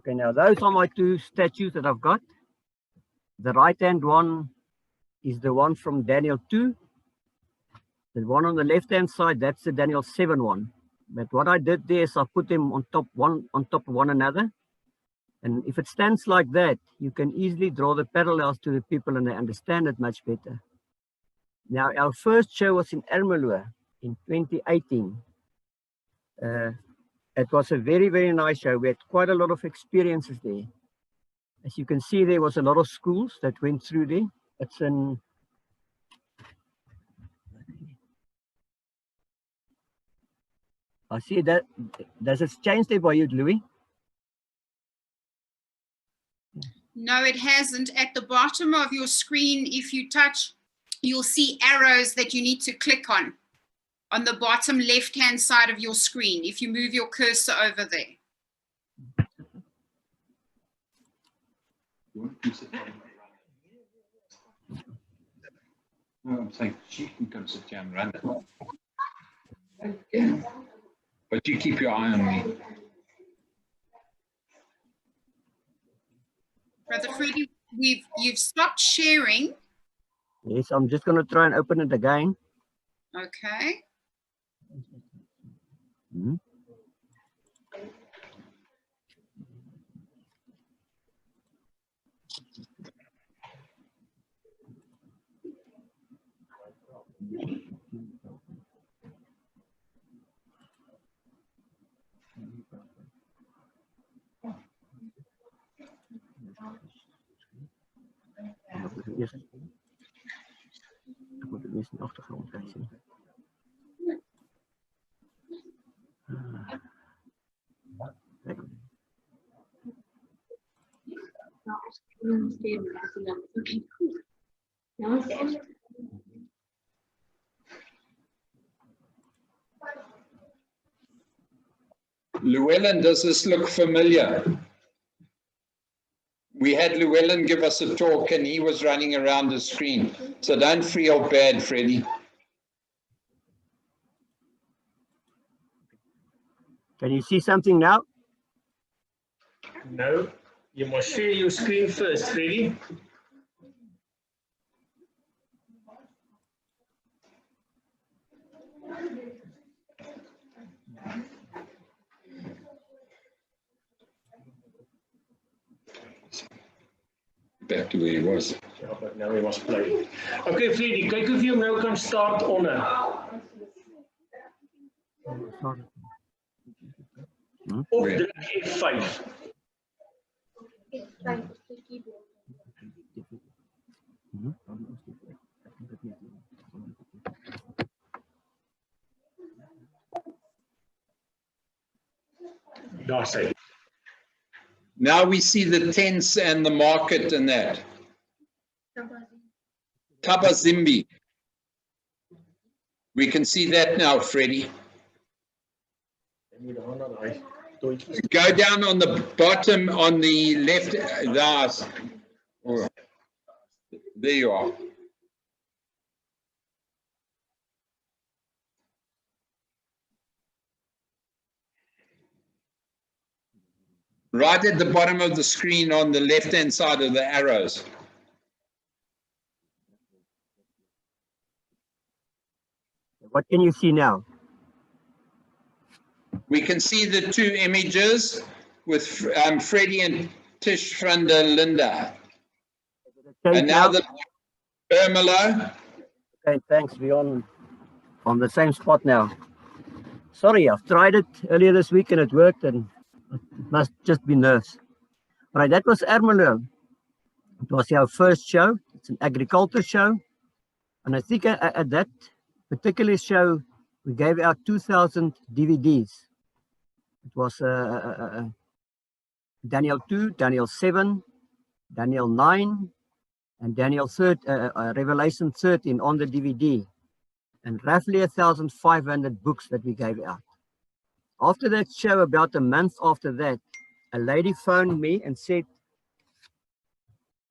Okay, now those are my two statues that I've got. The right-hand one is the one from Daniel 2. The one on the left-hand side, that's the Daniel 7 one. But what I did there is I put them on top of one another. And if it stands like that, you can easily draw the parallels to the people and they understand it much better. Now, our first show was in Ermelo in 2018. It was a very, very nice show. We had quite a lot of experiences there. As you can see, there was a lot of schools that went through there. It's in... I see that. Does it change there by you, Louis? No, it hasn't. At the bottom of your screen, if you touch, you'll see arrows that you need to click on the bottom left-hand side of your screen, if you move your cursor over there. No, I'm saying she can come sit down and run it. But you keep your eye on me. Brother Freddie, you've stopped sharing. Yes, I'm just going to try and open it again. Okay. Hmm. Ik moet het eerst in de achtergrond kijken. Llewellyn, does this look familiar? We had Llewellyn give us a talk and he was running around the screen. So don't feel bad, Freddie. Can you see something now? No, you must share your screen first, Freddie. Back to where he was. Ja, but now he must play. Okay, Freddie, kyk of jy nou kan start onder. Of druk F5. Daar sê. Now we see the tents and the market and that. Tabazimbi. We can see that now, Freddie. Go down on the bottom on the left. There you are. Right at the bottom of the screen on the left-hand side of the arrows. What can you see now? We can see the two images with Freddie and Tish from the Linde. And now the Ermelo. Okay, thanks. We're on the same spot now. Sorry, I've tried it earlier this week and it worked, and it must just be nerves. All right, that was Ermelo. It was our first show. It's an agriculture show. And I think at that particular show, we gave out 2,000 DVDs. It was Daniel 2, Daniel 7, Daniel 9, and Revelation 13 on the DVD. And roughly 1,500 books that we gave out. After that show, about a month after that, a lady phoned me and said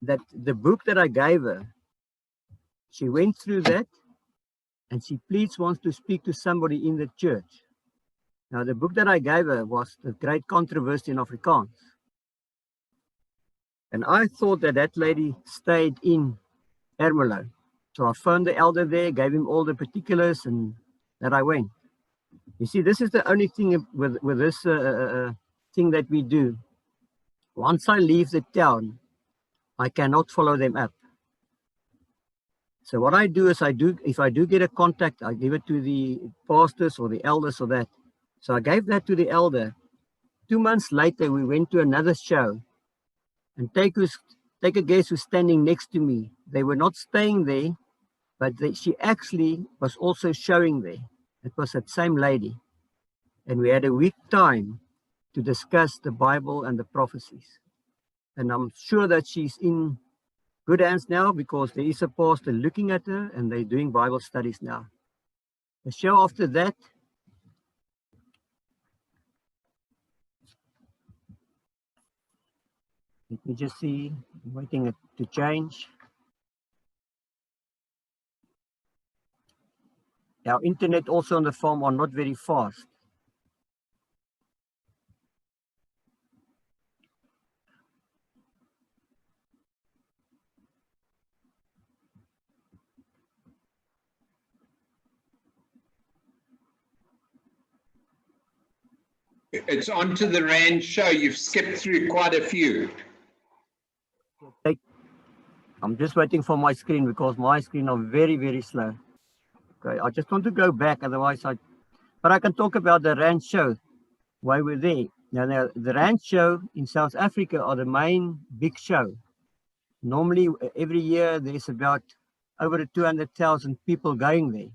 that the book that I gave her, she went through that and she wants to speak to somebody in the church. Now, the book that I gave her was The Great Controversy in Afrikaans. And I thought that that lady stayed in Ermelo. So I phoned the elder there, gave him all the particulars, and that I went. You see, this is the only thing with this thing that we do. Once I leave the town, I cannot follow them up. So what I do is if I do get a contact, I give it to the pastors or the elders or that. So I gave that to the elder. 2 months later, we went to another show, and take a guess who's standing next to me. They were not staying there, but she actually was also showing there. It was that same lady. And we had a week time to discuss the Bible and the prophecies. And I'm sure that she's in good hands now, because there is a pastor looking at her and they're doing Bible studies now. The show after that, let me just see, I'm waiting it to change. Our internet also on the farm are not very fast. It's on to the Rand show. You've skipped through quite a few. I'm just waiting for my screen, because my screen are very, very slow. Okay, I just want to go back, otherwise but I can talk about the Rand show while we're there. Now, the Rand show in South Africa are the main big show. Normally, every year there's about over 200,000 people going there.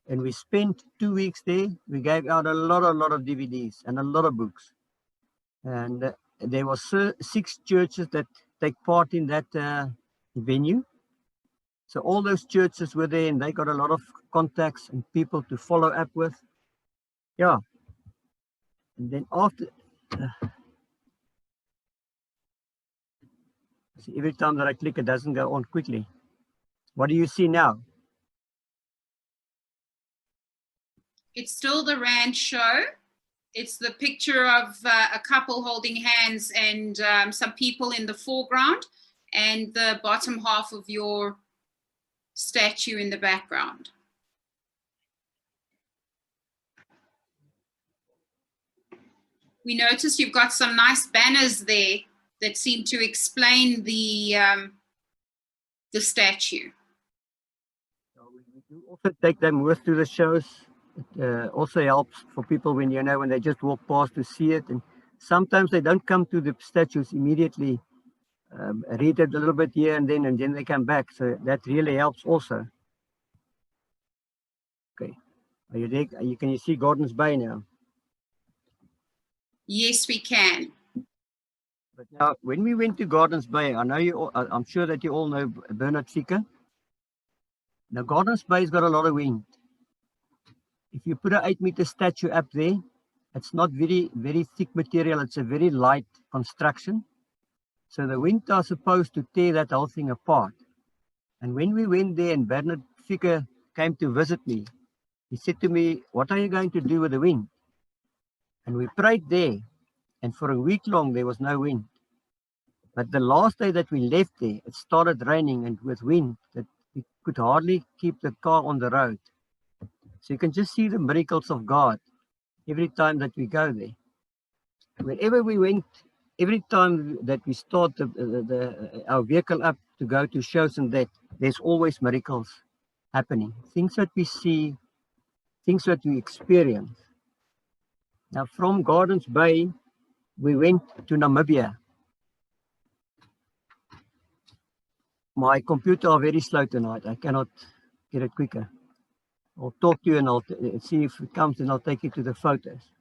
And we spent 2 weeks there. We gave out a lot of DVDs and a lot of books. And there were 6 churches that take part in that venue. So all those churches were there, and they got a lot of contacts and people to follow up with. Yeah. And then after, see, every time that I click, it doesn't go on quickly. What do you see now? It's still the Rand show. It's the picture of a couple holding hands and some people in the foreground, and the bottom half of your statue in the background. We noticed you've got some nice banners there that seem to explain the statue. We do also take them with to the shows. It also helps for people when when they just walk past to see it, and sometimes they don't come to the statues immediately. Read it a little bit here and then they come back. So that really helps also. Okay, are you there? Can you see Gordon's Bay now? Yes, we can. But now, when we went to Gordon's Bay, I know I'm sure that you all know Bernard Ficker. Now, Gordon's Bay's got a lot of wind. If you put an 8-meter statue up there, it's not very, very thick material. It's a very light construction. So the wind are supposed to tear that whole thing apart. And when we went there and Bernard Ficker came to visit me, he said to me, "What are you going to do with the wind?" And we prayed there. And for a week long, there was no wind. But the last day that we left there, it started raining, and with wind, that we could hardly keep the car on the road. So you can just see the miracles of God every time that we go there. Wherever we went, every time that we start our vehicle up to go to shows and that, there's always miracles happening. Things that we see, things that we experience. Now, from Gardens Bay, we went to Namibia. My computer are very slow tonight. I cannot get it quicker. I'll talk to you and I'll see if it comes, and I'll take you to the photos.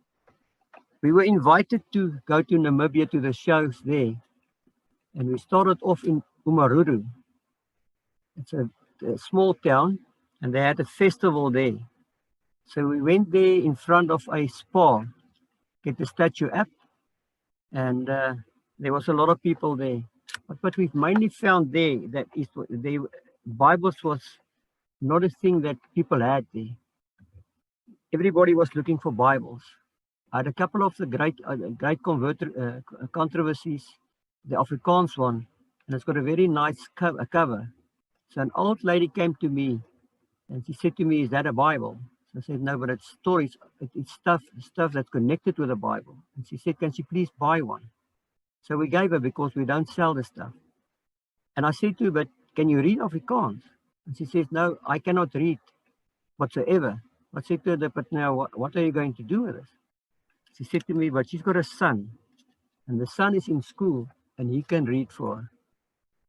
We were invited to go to Namibia to the shows there. And we started off in Umaruru. It's a small town, and they had a festival there. So we went there in front of a spa, get the statue up, and there was a lot of people there. But what we've mainly found there, that is, the Bibles was not a thing that people had there. Everybody was looking for Bibles. I had a couple of the great controversies the Afrikaans one, and it's got a very nice cover. So an old lady came to me and she said to me, "Is that a Bible?" So I said, "No, but it's stories. It's stuff that's connected with the Bible." And she said, "Can she please buy one?" So we gave her because we don't sell the stuff. And I said to her, "But can you read Afrikaans?" And she says, "No, I cannot read whatsoever." I said to her, "But now what are you going to do with this?" She said to me, "But she's got a son, and the son is in school, and he can read for her."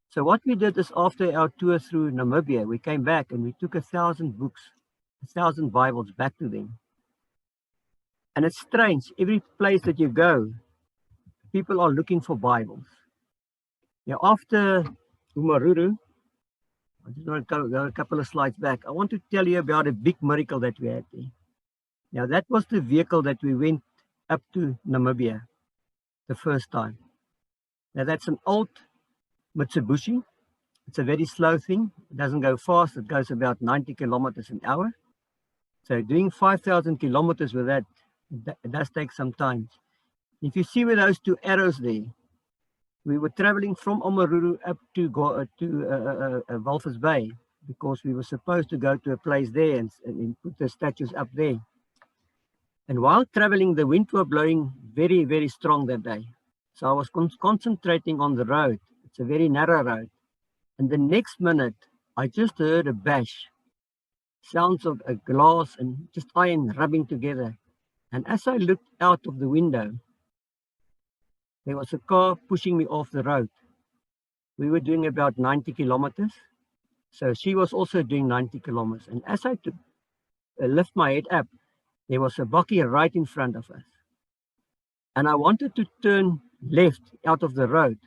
So what we did is after our tour through Namibia, we came back and we took 1,000 books, 1,000 Bibles back to them. And it's strange, every place that you go, people are looking for Bibles. Now after Umaruru, I just want to go a couple of slides back. I want to tell you about a big miracle that we had there. Now that was the vehicle that we went up to Namibia the first time. Now that's an old Mitsubishi. It's a very slow thing. It doesn't go fast. It goes about 90 kilometers an hour. So doing 5,000 kilometers with that, it does take some time. If you see with those two arrows there, we were traveling from Omaruru up to Walvis Bay because we were supposed to go to a place there and put the statues up there. And while traveling, the wind was blowing very, very strong that day. So I was concentrating on the road. It's a very narrow road. And the next minute, I just heard a bash, sounds of a glass and just iron rubbing together. And as I looked out of the window, there was a car pushing me off the road. We were doing about 90 kilometers. So she was also doing 90 kilometers. And as I lift my head up, there was a bakkie right in front of us. And I wanted to turn left out of the road,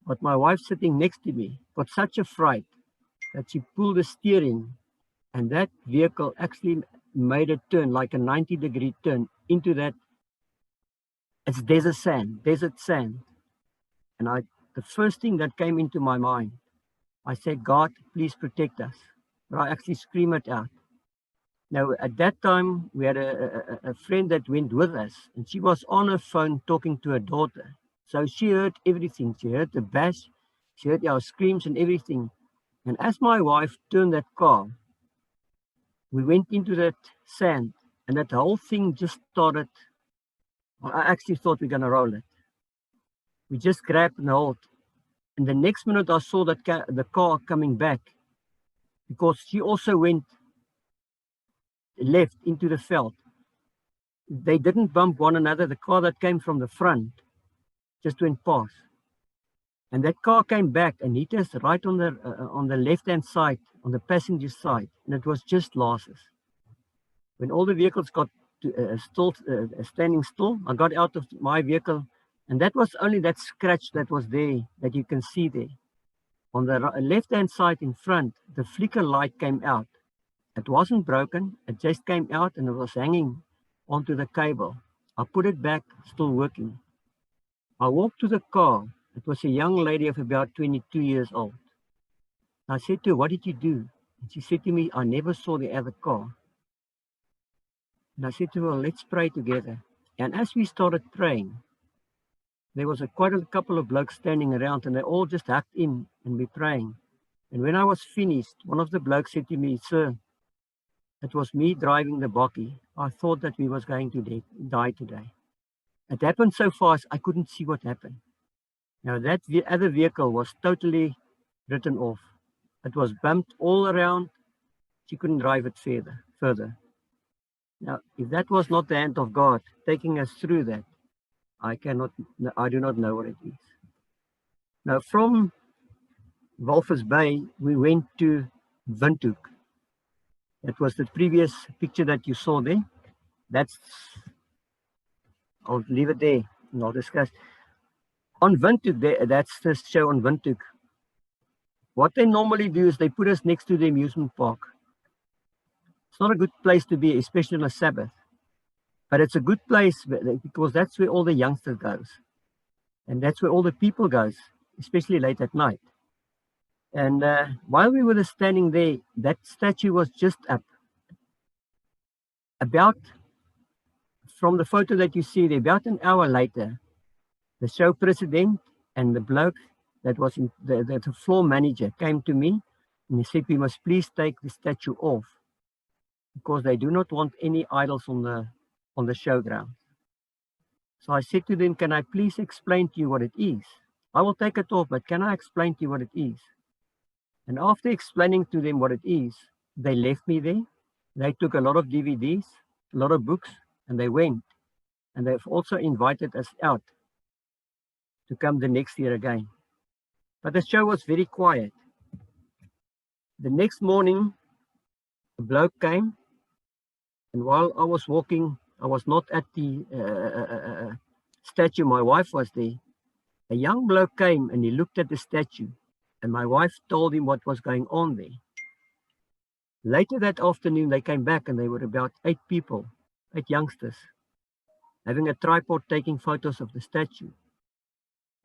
but my wife sitting next to me got such a fright that she pulled the steering, and that vehicle actually made a turn, like a 90-degree turn into that. It's desert sand. And the first thing that came into my mind, I said, "God, please protect us." But I actually screamed it out. Now, at that time, we had a friend that went with us, and she was on her phone talking to her daughter. So she heard everything. She heard the bash, she heard our screams and everything. And as my wife turned that car, we went into that sand, and that whole thing just started. I actually thought we were going to roll it. We just grabbed and hold. And the next minute, I saw that the car coming back, because she also went left into the veld. They didn't bump one another. The car that came from the front just went past. And that car came back and hit us right on the left-hand side, on the passenger side. And it was just losses. When all the vehicles got to, standing still, I got out of my vehicle. And that was only that scratch that was there, that you can see there. On the left-hand side in front, the flicker light came out. It wasn't broken, it just came out and it was hanging onto the cable. I put it back, still working. I walked to the car. It was a young lady of about 22 years old. I said to her, "What did you do?" And she said to me, "I never saw the other car." And I said to her, "Let's pray together." And as we started praying, there was quite a couple of blokes standing around, and they all just hacked in and we praying. And when I was finished, one of the blokes said to me, "Sir, it was me driving the bakkie. I thought that we was going to die today." It happened so fast, I couldn't see what happened. Now that other vehicle was totally written off. It was bumped all around. She couldn't drive it further. Now, if that was not the hand of God taking us through that, I do not know what it is. Now, from Walvis Bay, we went to Windhoek. That was the previous picture that you saw there. I'll leave it there and I'll discuss. On Windhoek, that's the show on Windhoek. What they normally do is they put us next to the amusement park. It's not a good place to be, especially on a Sabbath. But it's a good place because that's where all the youngsters goes. And that's where all the people goes, especially late at night. And while we were standing there, that statue was just up. From the photo that you see there, about an hour later, the show president And the bloke that was in the floor manager came to me and he said, we must please take the statue off because they do not want any idols on the showground. So I said to them, can I please explain to you what it is? I will take it off, but can I explain to you what it is? And after explaining to them what it is, they left me there. They took a lot of DVDs, a lot of books, and they went. And they've also invited us out to come the next year again. But the show was very quiet. The next morning, a bloke came, and while I was walking, I was not at the statue, my wife was there. A young bloke came and he looked at the statue, and my wife told him what was going on there. Later that afternoon, they came back and they were about 8 people, 8 youngsters, having a tripod taking photos of the statue.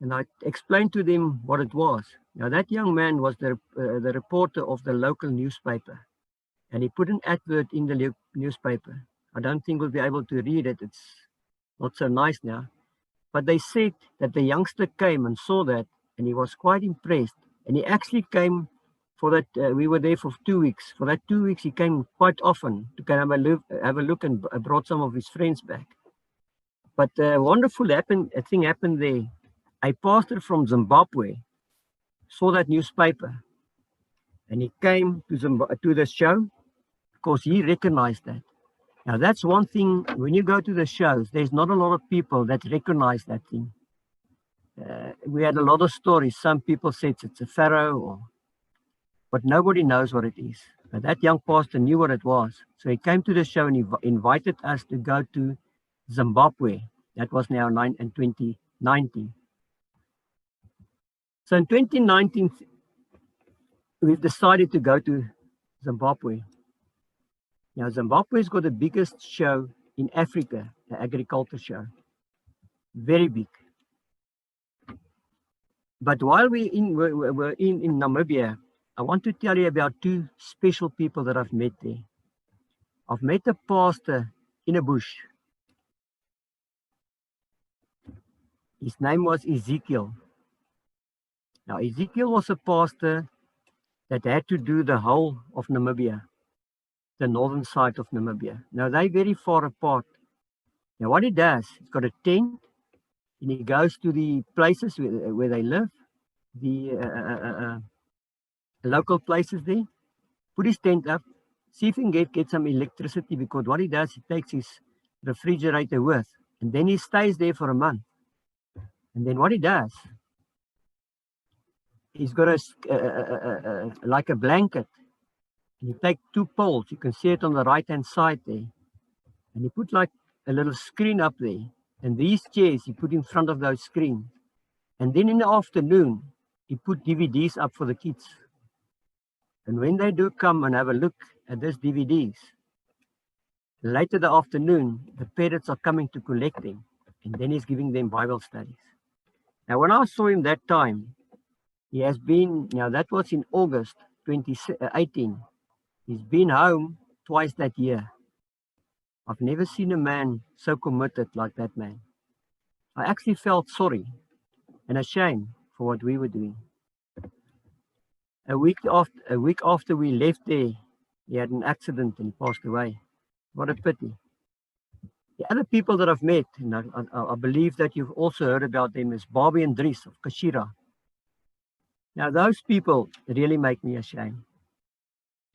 And I explained to them what it was. Now that young man was the reporter of the local newspaper, and he put an advert in the newspaper. I don't think we'll be able to read it. It's not so nice now. But they said that the youngster came and saw that, and he was quite impressed. And he actually came for that. We were there for 2 weeks. For that 2 weeks, he came quite often to kind of have a look and brought some of his friends back. But a wonderful thing happened there. A pastor from Zimbabwe saw that newspaper, and he came to the show because he recognized that. Now that's one thing, when you go to the shows, there's not a lot of people that recognize that thing. We had a lot of stories. Some people said it's a pharaoh, but nobody knows what it is. But that young pastor knew what it was. So he came to the show and he invited us to go to Zimbabwe. That was now in 2019. So in 2019, we've decided to go to Zimbabwe. Now, Zimbabwe's got the biggest show in Africa, the agriculture show. Very big. But while we're in Namibia, I want to tell you about 2 special people that I've met there. I've met a pastor in a bush. His name was Ezekiel. Now, Ezekiel was a pastor that had to do the whole of Namibia, the northern side of Namibia. Now, they're very far apart. Now, what he does, he's got a tent, and he goes to the places where they live, the local places there, put his tent up, see if he can get some electricity, because what he does, he takes his refrigerator with, and then he stays there for a month. And then what he does, he's got like a blanket. And you take 2 poles, you can see it on the right-hand side there. And he put like a little screen up there. And these chairs he put in front of those screens. And then in the afternoon, he put DVDs up for the kids. And when they do come and have a look at these DVDs, later the afternoon, the parents are coming to collect them. And then he's giving them Bible studies. Now, when I saw him that time, he has been, now that was in August 2018. He's been home twice that year. I've never seen a man so committed like that man. I actually felt sorry and ashamed for what we were doing. A week after we left there, he had an accident and he passed away. What a pity. The other people that I've met, and I believe that you've also heard about them, is Bobby and Dries of Kashira. Now, those people really make me ashamed.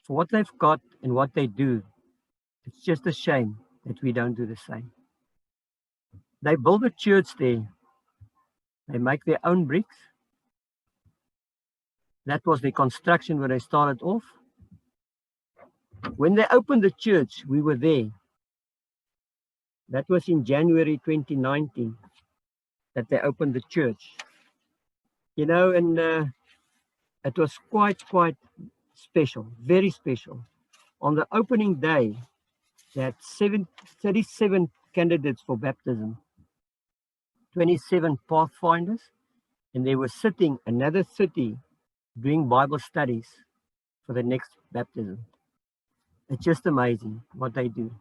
For what they've got and what they do, it's just a shame that we don't do the same. They build a church there. They make their own bricks. That was the construction where they started off. When they opened the church, we were there. That was in January 2019 that they opened the church. You know, and it was quite special, very special. On the opening day, they had 37 candidates for baptism, 27 pathfinders, and they were sitting another 30 doing Bible studies for the next baptism. It's just amazing what they do.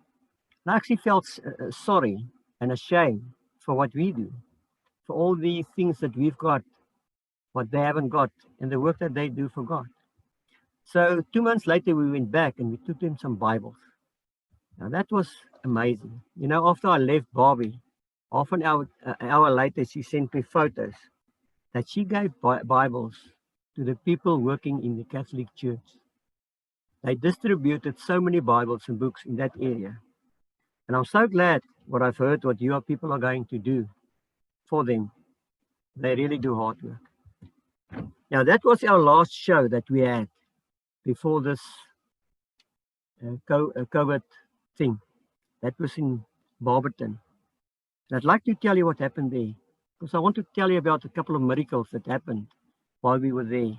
And I actually felt sorry and ashamed for what we do, for all the things that we've got what they haven't got and the work that they do for God. So 2 months later, we went back and we took them some Bibles. Now that was amazing. You know, after I left Barbie, half an hour later, she sent me photos that she gave Bibles to the people working in the Catholic Church. They distributed so many Bibles and books in that area. And I'm so glad what I've heard, what your people are going to do for them. They really do hard work. Now, that was our last show that we had before this COVID thing. That was in Barberton. And I'd like to tell you what happened there, because I want to tell you about a couple of miracles that happened while we were there.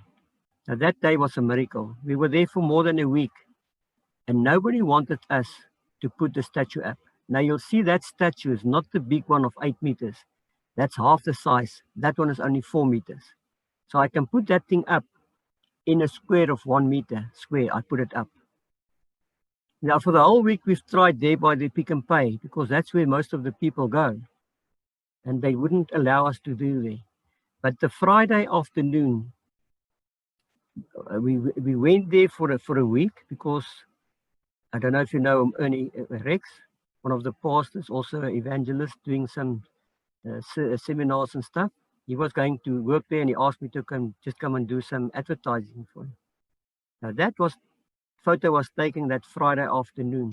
Now, that day was a miracle. We were there for more than a week, and nobody wanted us to put the statue up. Now, you'll see that statue is not the big one of 8 meters. That's half the size. That one is only 4 meters. So I can put that thing up in a square of 1 meter square. I put it up. Now, for the whole week, we've tried there by the Pick and Pay, because that's where most of the people go. And they wouldn't allow us to do there. But the Friday afternoon, we went there for a week, because I don't know if you know Ernie Rex, one of the pastors, also an evangelist, doing some seminars and stuff. He was going to work there, and he asked me to come and do some advertising for him. Now that photo was taken that Friday afternoon,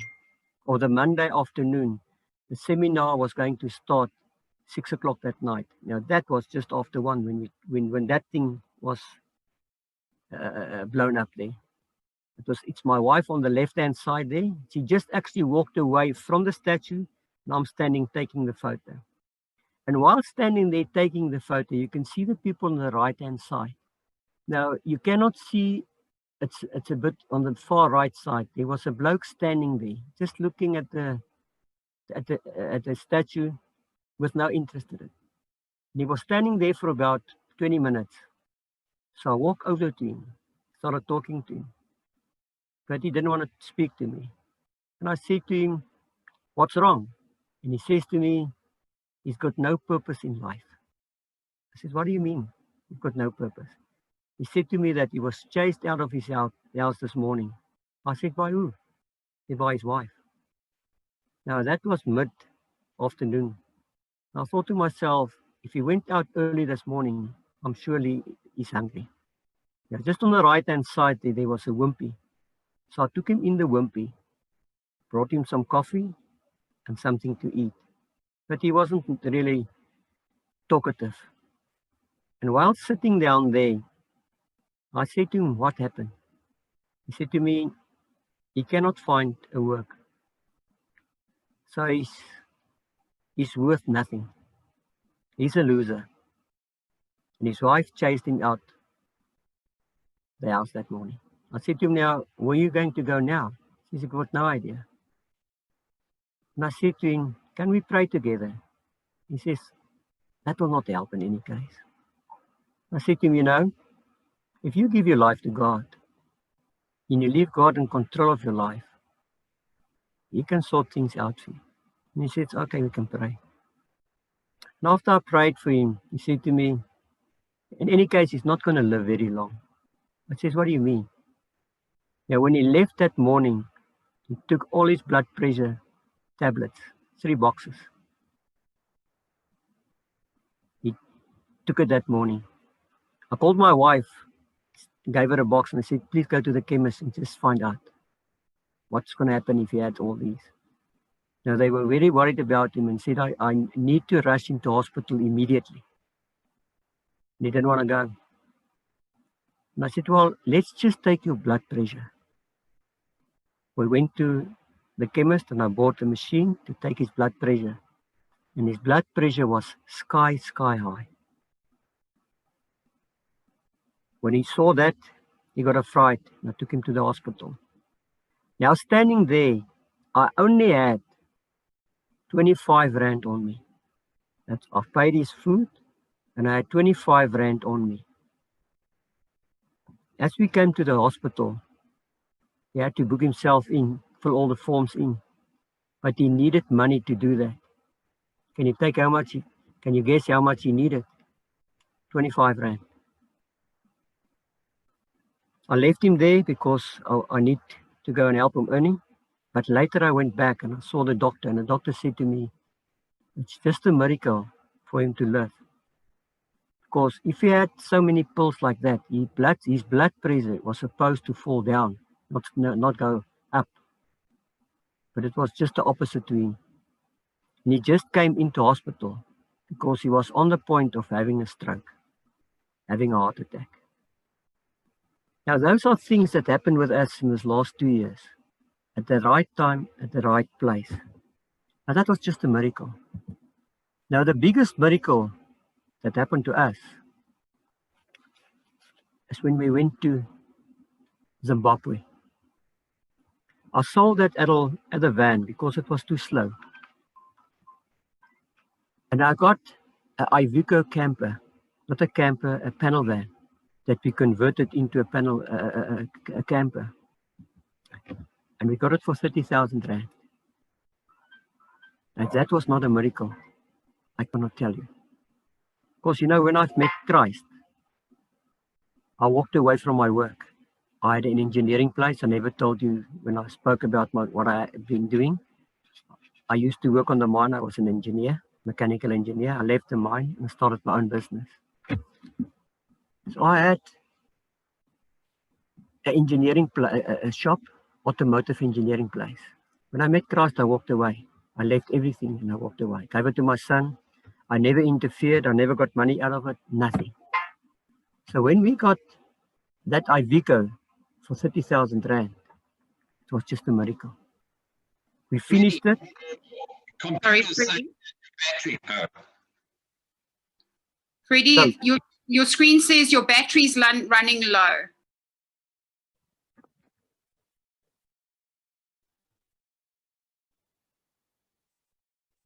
or the Monday afternoon. The seminar was going to start 6 o'clock that night. Now that was just after 1 when that thing was blown up there. It's my wife on the left-hand side there. She just actually walked away from the statue, and I'm standing taking the photo. And while standing there taking the photo, you can see the people on the right-hand side. Now, you cannot see, it's a bit on the far right side. There was a bloke standing there, just looking at the statue with no interest in it. And he was standing there for about 20 minutes. So I walked over to him, started talking to him. But he didn't want to speak to me. And I said to him, "What's wrong?" And he says to me, "He's got no purpose in life." I said, "What do you mean, he's got no purpose?" He said to me that he was chased out of his house this morning. I said, "By who?" He said, "By his wife." Now that was mid-afternoon. I thought to myself, if he went out early this morning, I'm surely he's hungry. Yeah, just on the right-hand side there was a wimpy. So I took him in the wimpy, brought him some coffee and something to eat. But he wasn't really talkative. And while sitting down there, I said to him, "What happened?" He said to me, he cannot find a work. So he's worth nothing. He's a loser. And his wife chased him out the house that morning. I said to him, "Now, where are you going to go now?" He said, "I've got no idea." And I said to him, "Can we pray together?" He says, "That will not help in any case." I said to him, "You know, if you give your life to God and you leave God in control of your life, He can sort things out for you." And he said, "Okay, we can pray." And after I prayed for him, he said to me, "In any case, he's not going to live very long." I said, "What do you mean?" Yeah, when he left that morning, he took all his blood pressure tablets, 3 boxes. He took it that morning. I called my wife, gave her a box, and I said, "Please go to the chemist and just find out what's going to happen if he had all these." Now, they were very worried about him and said, I need to rush him to hospital immediately. And he didn't want to go. And I said, "Well, let's just take your blood pressure." We went to the chemist and I bought a machine to take his blood pressure. And his blood pressure was sky high. When he saw that, he got a fright and I took him to the hospital. Now, standing there, I only had 25 Rand on me. I've paid his food and I had 25 Rand on me. As we came to the hospital, he had to book himself in, fill all the forms in. But he needed money to do that. Can you guess how much he needed? 25 Rand. I left him there because I need to go and help him earning. But later I went back and I saw the doctor, and the doctor said to me, it's just a miracle for him to live. Because if he had so many pills like that, his blood pressure was supposed to fall down, not go up. But it was just the opposite to him. And he just came into hospital because he was on the point of having a stroke, having a heart attack. Now, those are things that happened with us in these last 2 years. At the right time, at the right place. Now, that was just a miracle. Now, the biggest miracle that happened to us is when we went to Zimbabwe. I sold that at a van because it was too slow. And I got an Iveco camper, not a camper, a panel van that we converted into a camper. And we got it for 30,000 Rand. And that was not a miracle. I cannot tell you. Because, you know, when I've met Christ, I walked away from my work. I had an engineering place. I never told you when I spoke about what I had been doing. I used to work on the mine. I was an engineer, mechanical engineer. I left the mine and started my own business. So I had an engineering a shop, automotive engineering place. When I met Christ, I walked away. I left everything and I walked away. Gave it to my son. I never interfered. I never got money out of it. Nothing. So when we got that Iveco for 30,000 Rand, it was just a miracle. We finished it. Sorry, Freddie. Freddie, your screen says your battery's running low.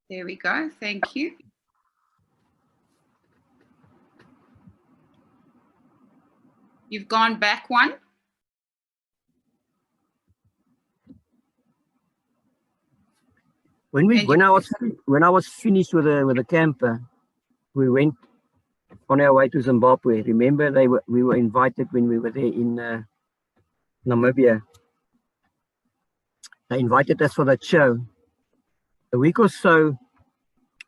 There we go. Thank you. You've gone back one. When I was finished with the camper, we went on our way to Zimbabwe. Remember, we were invited when we were there in Namibia. They invited us for that show. A week or so.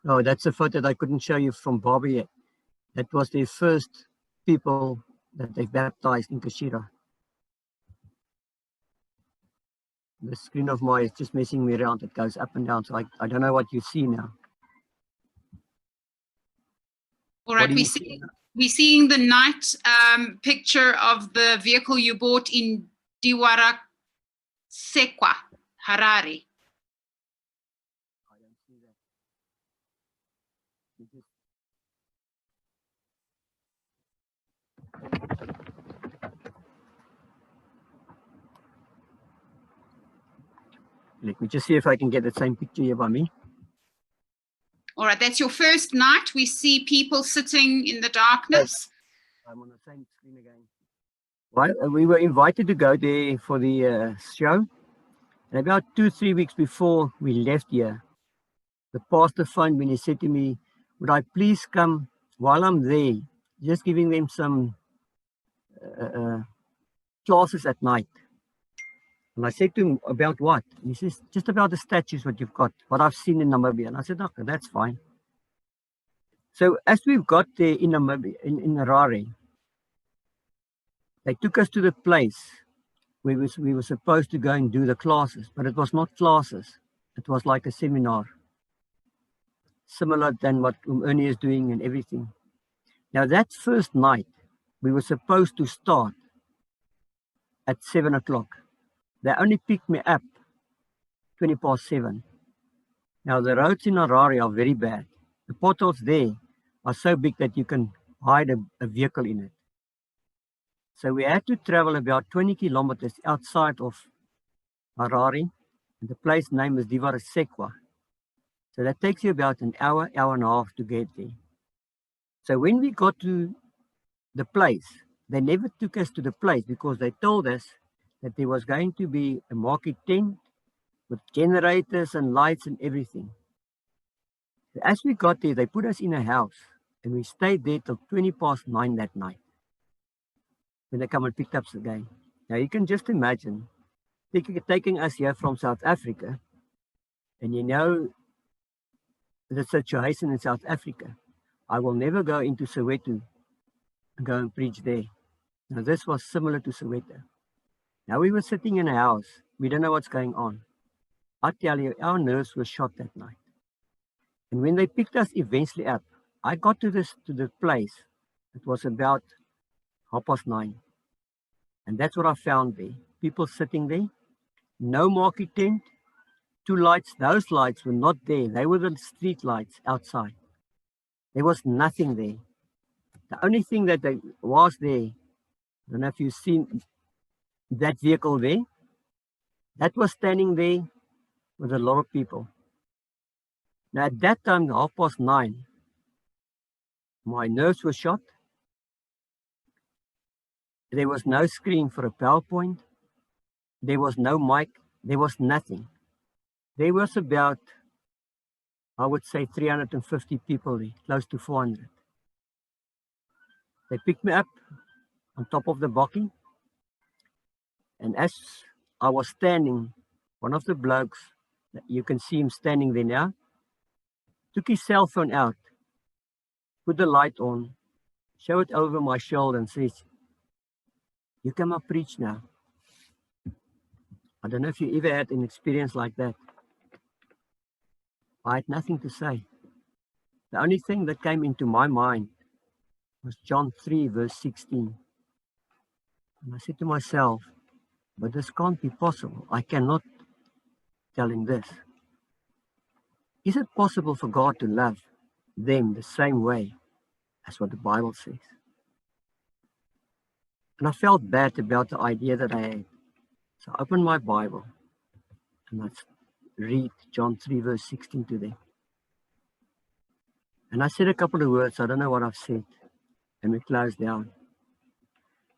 Oh, that's a photo that I couldn't show you from Barbie yet. That was the first people that they baptized in Kashira. The screen of mine is just messing me around. It goes up and down, so I don't know what you see now. All right, we're seeing the night picture of the vehicle you bought in Diwara Sekwa, Harare. I don't see that. Let me just see if I can get the same picture here by me. All right, that's your first night. We see people sitting in the darkness. I'm on the same screen again. Well, we were invited to go there for the show. And about 2-3 weeks before we left here, the pastor phoned me and he said to me, would I please come while I'm there, just giving them some classes at night. And I said to him, about what? And he says, just about the statues, what you've got, what I've seen in Namibia. And I said, okay, that's fine. So as we've got there in Namibia, in Harare, they took us to the place where we were supposed to go and do the classes, but it was not classes. It was like a seminar, similar than what Ernie is doing and everything. Now that first night, we were supposed to start at 7 o'clock. They only picked me up 7:20. Now the roads in Harare are very bad. The potholes there are so big that you can hide a vehicle in it. So we had to travel about 20 kilometers outside of Harare, and the place name is Diwara Sekwa. So that takes you about an hour, hour and a half to get there. So when we got to the place, they never took us to the place because they told us that there was going to be a market tent with generators and lights and everything. As we got there, they put us in a house and we stayed there till 9:20 that night when they come and picked us again. Now you can just imagine taking us here from South Africa, and you know the situation in South Africa. I will never go into Soweto and go and preach there. Now this was similar to Soweto. Now we were sitting in a house. We don't know what's going on. I tell you, our nerves were shot that night. And when they picked us eventually up, I got to the place. It was about 9:30. And that's what I found there. People sitting there, no market tent, 2 lights. Those lights were not there. They were the street lights outside. There was nothing there. The only thing that was there, I don't know if you've seen that vehicle there, that was standing there with a lot of people. Now at that time, 9:30, my nerves were shot. There was no screen for a PowerPoint. There was no mic. There was nothing. There was about, I would say, 350 people there, close to 400. They picked me up on top of the bakkie. And as I was standing, one of the blokes, you can see him standing there now, took his cell phone out, put the light on, showed it over my shoulder and says, "You come up preach now." I don't know if you ever had an experience like that. I had nothing to say. The only thing that came into my mind was John 3, verse 16. And I said to myself, but this can't be possible. I cannot tell him this. Is it possible for God to love them the same way as what the Bible says? And I felt bad about the idea that I had. So I opened my Bible and I read John 3, verse 16 to them. And I said a couple of words. I don't know what I've said. And we closed down.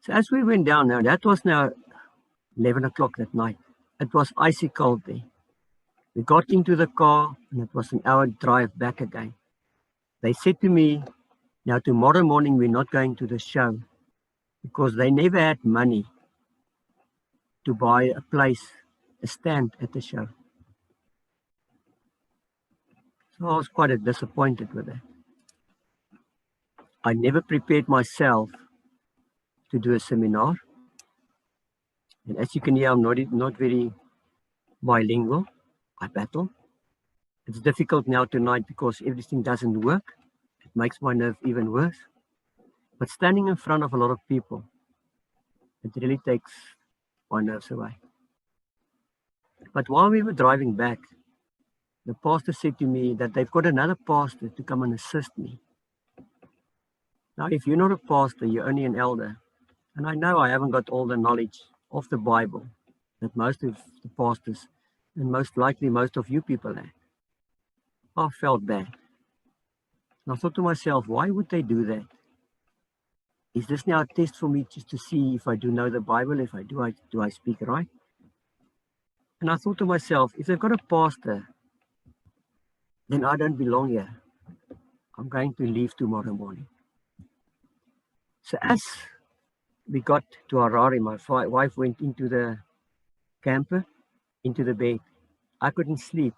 So as we went down now, that was now 11 o'clock that night. It was icy cold there. We got into the car and it was an hour drive back again. They said to me, now tomorrow morning we're not going to the show because they never had money to buy a place, a stand at the show. So I was quite disappointed with that. I never prepared myself to do a seminar. And as you can hear, I'm not very bilingual. I battle. It's difficult now tonight because everything doesn't work. It makes my nerve even worse. But standing in front of a lot of people, it really takes my nerves away. But while we were driving back, the pastor said to me that they've got another pastor to come and assist me. Now, if you're not a pastor, you're only an elder. And I know I haven't got all the knowledge of the Bible that most of the pastors and most likely most of you people have. I felt bad. And I thought to myself, why would they do that? Is this now a test for me just to see if I do know the Bible, if I do I speak right? And I thought to myself, if they've got a pastor, then I don't belong here. I'm going to leave tomorrow morning. So as we got to Harare, my wife went into the camper, into the bed. I couldn't sleep.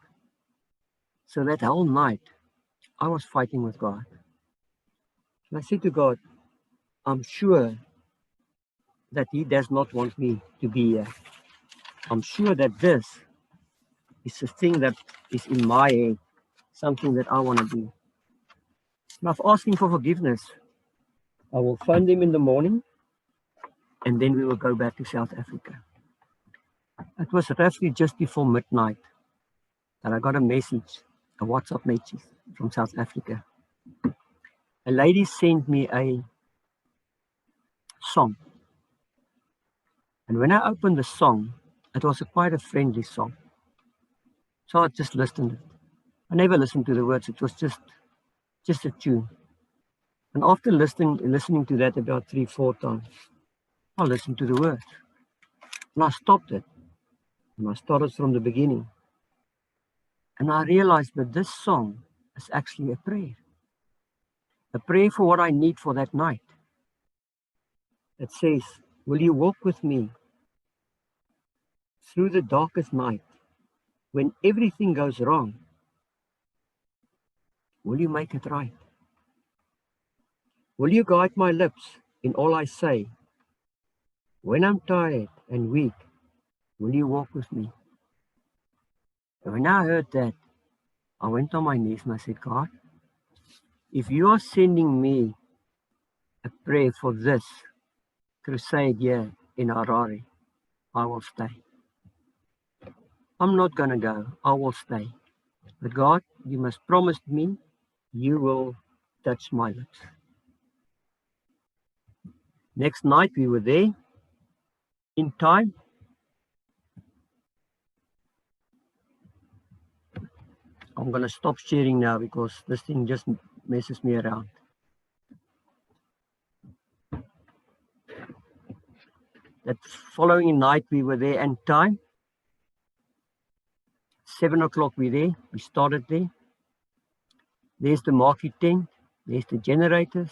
So that whole night, I was fighting with God. And I said to God, I'm sure that He does not want me to be here. I'm sure that this is a thing that is in my head, something that I want to do. And I've asked Him for forgiveness. I will phone them in the morning, and then we will go back to South Africa. It was roughly just before midnight that I got a message, a WhatsApp message from South Africa. A lady sent me a song. And when I opened the song, it was quite a friendly song. So I just listened. I never listened to the words. It was just a tune. And after listening to that about 3-4 times, I listened to the words. And I stopped it. And I started from the beginning. And I realized that this song is actually a prayer. A prayer for what I need for that night. It says, will you walk with me through the darkest night, when everything goes wrong, will you make it right? Will you guide my lips in all I say? When I'm tired and weak, will you walk with me? And when I heard that, I went on my knees and I said, God, if you are sending me a prayer for this crusade here in Harare, I will stay. I'm not going to go. I will stay. But God, you must promise me you will touch my lips. Next night we were there in time. I'm going to stop sharing now because this thing just messes me around. That following night we were there in time. 7 o'clock we're there. We started there. There's the market tent. There's the generators.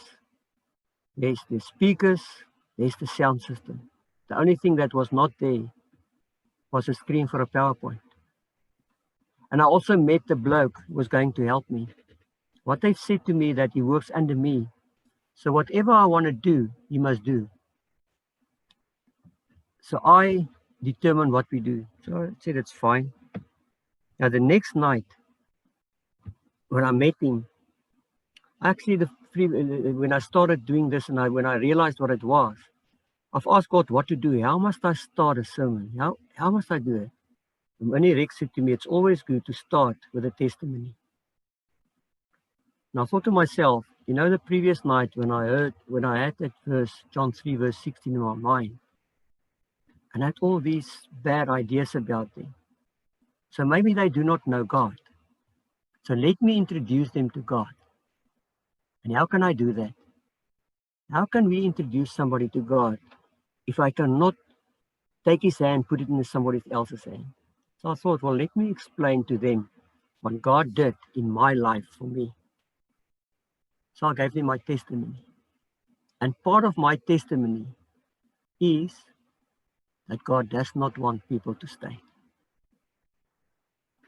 There's the speakers. There's the sound system. The only thing that was not there was a screen for a PowerPoint. And I also met the bloke who was going to help me. What they've said to me that he works under me. So whatever I want to do, he must do. So I determine what we do. So I said, it's fine. Now the next night, when I met him, actually when I started doing this and when I realized what it was, I've asked God what to do. How must I start a sermon? How must I do it? And when Rick said to me, it's always good to start with a testimony. And I thought to myself, you know, the previous night when I had that verse, John 3, verse 16 in my mind, and I had all these bad ideas about them. So maybe they do not know God. So let me introduce them to God. And how can I do that? How can we introduce somebody to God if I cannot take his hand, put it in somebody else's hand? So I thought, well, let me explain to them what God did in my life for me. So I gave them my testimony. And part of my testimony is that God does not want people to stay.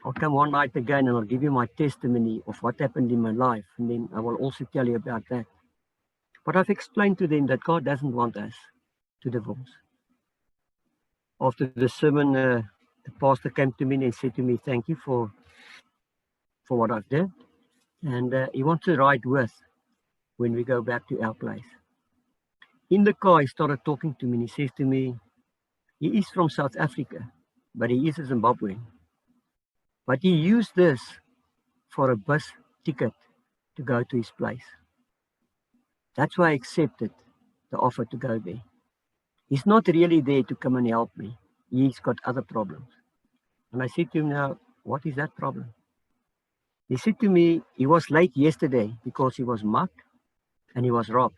I'll come one night again and I'll give you my testimony of what happened in my life. And then I will also tell you about that. But I've explained to them that God doesn't want us to divorce. After the sermon, the pastor came to me and said to me, thank you for what I've done. And he wants to ride with when we go back to our place. In the car, he started talking to me and he says to me, he is from South Africa, but he is a Zimbabwean. But he used this for a bus ticket to go to his place. That's why I accepted the offer to go there. He's not really there to come and help me. He's got other problems. And I said to him, now, what is that problem? He said to me, he was late yesterday because he was mugged and he was robbed.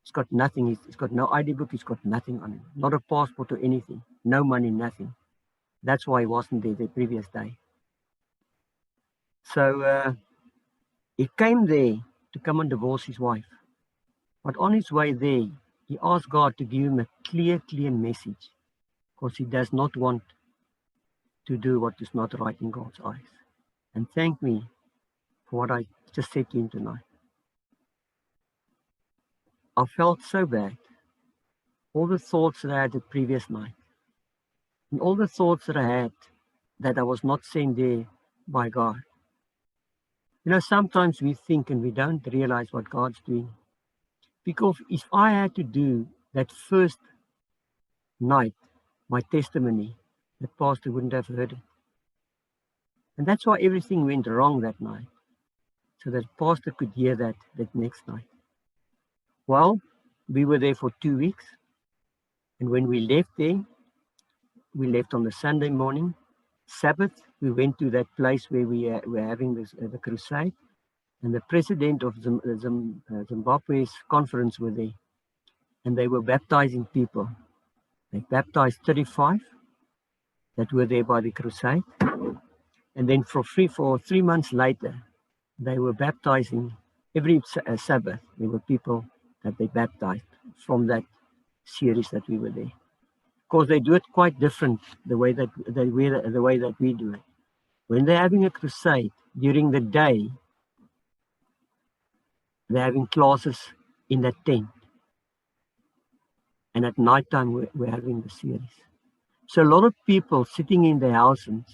He's got nothing. He's got no ID book. He's got nothing on him. Not a passport or anything. No money, nothing. That's why he wasn't there the previous day. So he came there to come and divorce his wife. But on his way there, he asked God to give him a clear message, because he does not want to do what is not right in God's eyes. And thank me for what I just said to him tonight. I felt so bad. All the thoughts that I had the previous night, and all the thoughts that I had that I was not sent there by God. You know, sometimes we think and we don't realize what God's doing. Because if I had to do that first night, my testimony, the pastor wouldn't have heard it. And that's why everything went wrong that night. So that pastor could hear that next night. Well, we were there for 2 weeks. And when we left there, we left on the Sunday morning. Sabbath, we went to that place where we were having the crusade. And the president of Zimbabwe's conference were there. And they were baptizing people. They baptized 35 that were there by the crusade. And then for 3 months later, they were baptizing every Sabbath. There were people that they baptized from that series that we were there. Because they do it quite different the way that we do it. When they're having a crusade during the day, they're having classes in that tent. And at night time, we're having the series. So a lot of people sitting in their houses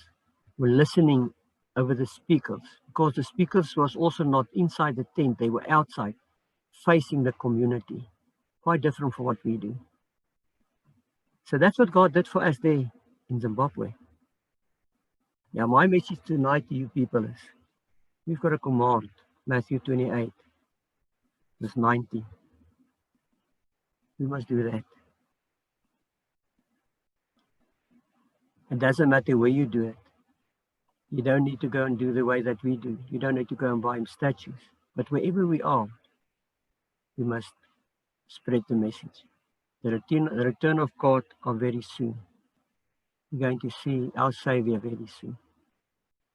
were listening over the speakers, because the speakers was also not inside the tent, they were outside, facing the community. Quite different from what we do. So that's what God did for us there in Zimbabwe. Yeah, my message tonight to you people is, we've got a command, Matthew 28, verse 19. We must do that. It doesn't matter where you do it. You don't need to go and do the way that we do. You don't need to go and buy statues. But wherever we are, we must spread the message. The return of God are very soon. We're going to see our Savior very soon.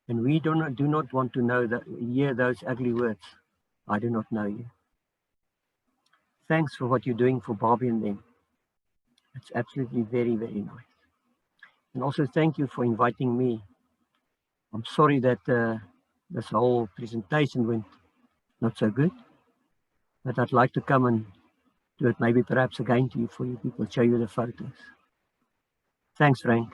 And we do not want to hear those ugly words. I do not know you. Thanks for what you're doing for Bobby and them. It's absolutely very, very nice. And also thank you for inviting me. I'm sorry that this whole presentation went not so good, but I'd like to come and do it maybe perhaps again to you for you people, show you the photos. Thanks, Frank.